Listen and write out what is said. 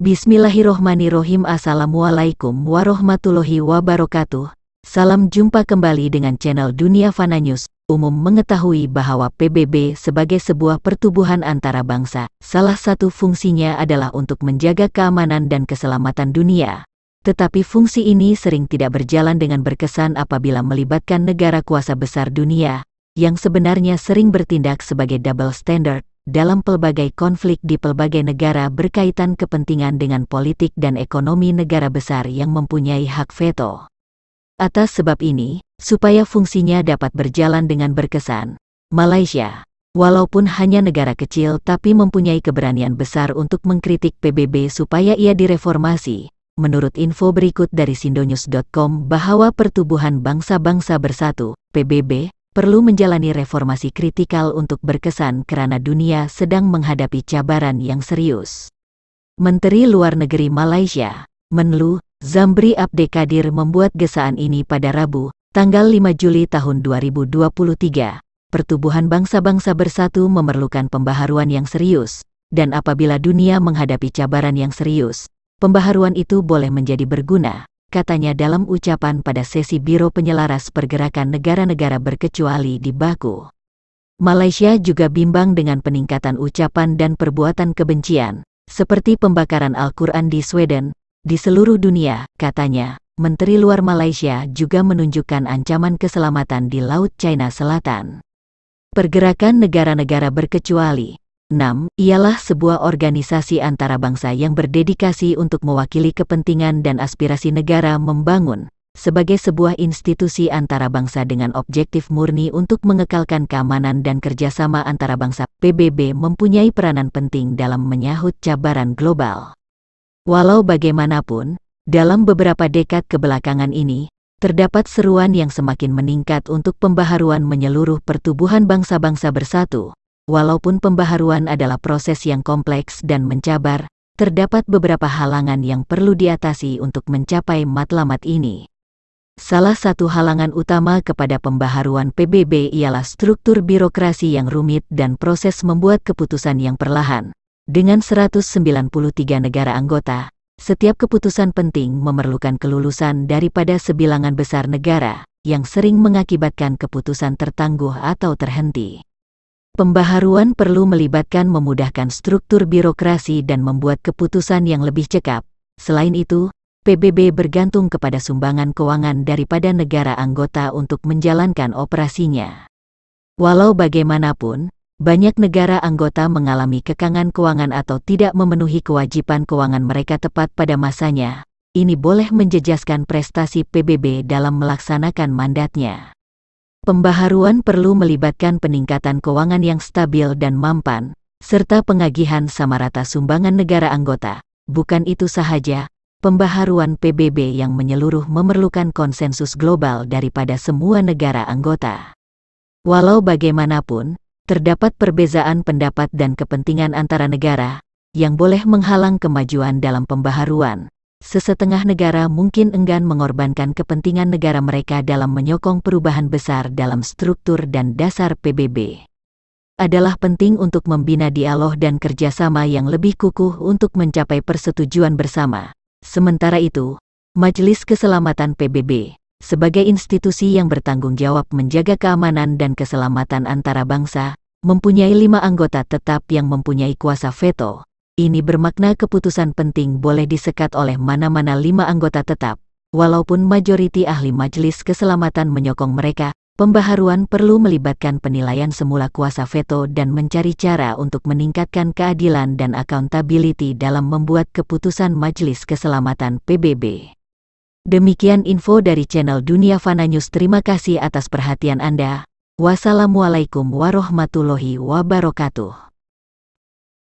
Bismillahirrohmanirrohim. Assalamualaikum warahmatullahi wabarakatuh. Salam jumpa kembali dengan channel Dunia Fana News. Umum mengetahui bahwa PBB sebagai sebuah pertubuhan antara bangsa, salah satu fungsinya adalah untuk menjaga keamanan dan keselamatan dunia. Tetapi fungsi ini sering tidak berjalan dengan berkesan apabila melibatkan negara kuasa besar dunia, yang sebenarnya sering bertindak sebagai double standard dalam pelbagai konflik di pelbagai negara berkaitan kepentingan dengan politik dan ekonomi negara besar yang mempunyai hak veto. Atas sebab ini, supaya fungsinya dapat berjalan dengan berkesan, Malaysia, walaupun hanya negara kecil tapi mempunyai keberanian besar untuk mengkritik PBB supaya ia direformasi. Menurut info berikut dari sindonews.com bahwa Pertubuhan Bangsa-Bangsa Bersatu, PBB, perlu menjalani reformasi kritikal untuk berkesan karena dunia sedang menghadapi cabaran yang serius. Menteri Luar Negeri Malaysia, Menlu Zambry Abdul Kadir membuat gesaan ini pada Rabu, tanggal 5 Juli tahun 2023. Pertubuhan Bangsa-Bangsa Bersatu memerlukan pembaharuan yang serius, dan apabila dunia menghadapi cabaran yang serius, pembaharuan itu boleh menjadi berguna, katanya dalam ucapan pada sesi Biro Penyelaras Pergerakan Negara-Negara Berkecuali di Baku. Malaysia juga bimbang dengan peningkatan ucapan dan perbuatan kebencian, seperti pembakaran Al-Quran di Sweden, di seluruh dunia, katanya. Menteri Luar Malaysia juga menunjukkan ancaman keselamatan di Laut China Selatan. Pergerakan Negara-Negara Berkecuali 6. Ialah sebuah organisasi antarabangsa yang berdedikasi untuk mewakili kepentingan dan aspirasi negara membangun, sebagai sebuah institusi antarabangsa dengan objektif murni untuk mengekalkan keamanan dan kerjasama antarabangsa. PBB mempunyai peranan penting dalam menyahut cabaran global. Walau bagaimanapun, dalam beberapa dekad kebelakangan ini, terdapat seruan yang semakin meningkat untuk pembaharuan menyeluruh Pertubuhan Bangsa-Bangsa Bersatu. Walaupun pembaharuan adalah proses yang kompleks dan mencabar, terdapat beberapa halangan yang perlu diatasi untuk mencapai matlamat ini. Salah satu halangan utama kepada pembaharuan PBB ialah struktur birokrasi yang rumit dan proses membuat keputusan yang perlahan. Dengan 193 negara anggota, setiap keputusan penting memerlukan kelulusan daripada sebilangan besar negara, yang sering mengakibatkan keputusan tertangguh atau terhenti. Pembaharuan perlu melibatkan memudahkan struktur birokrasi dan membuat keputusan yang lebih cekap. Selain itu, PBB bergantung kepada sumbangan keuangan daripada negara anggota untuk menjalankan operasinya. Walau bagaimanapun, banyak negara anggota mengalami kekangan keuangan atau tidak memenuhi kewajiban keuangan mereka tepat pada masanya. Ini boleh menjejaskan prestasi PBB dalam melaksanakan mandatnya. Pembaharuan perlu melibatkan peningkatan keuangan yang stabil dan mampan, serta pengagihan sama rata sumbangan negara anggota. Bukan itu sahaja, pembaharuan PBB yang menyeluruh memerlukan konsensus global daripada semua negara anggota. Walau bagaimanapun, terdapat perbezaan pendapat dan kepentingan antara negara, yang boleh menghalang kemajuan dalam pembaharuan. Sesetengah negara mungkin enggan mengorbankan kepentingan negara mereka dalam menyokong perubahan besar dalam struktur dan dasar PBB. Adalah penting untuk membina dialog dan kerjasama yang lebih kukuh untuk mencapai persetujuan bersama. Sementara itu, Majelis Keselamatan PBB, sebagai institusi yang bertanggung jawab menjaga keamanan dan keselamatan antara bangsa, mempunyai 5 anggota tetap yang mempunyai kuasa veto. Ini bermakna keputusan penting boleh disekat oleh mana-mana 5 anggota tetap. Walaupun majoriti ahli Majelis Keselamatan menyokong mereka, pembaharuan perlu melibatkan penilaian semula kuasa veto dan mencari cara untuk meningkatkan keadilan dan accountability dalam membuat keputusan Majelis Keselamatan PBB. Demikian info dari channel Dunia Fana News. Terima kasih atas perhatian Anda. Wassalamualaikum warahmatullahi wabarakatuh.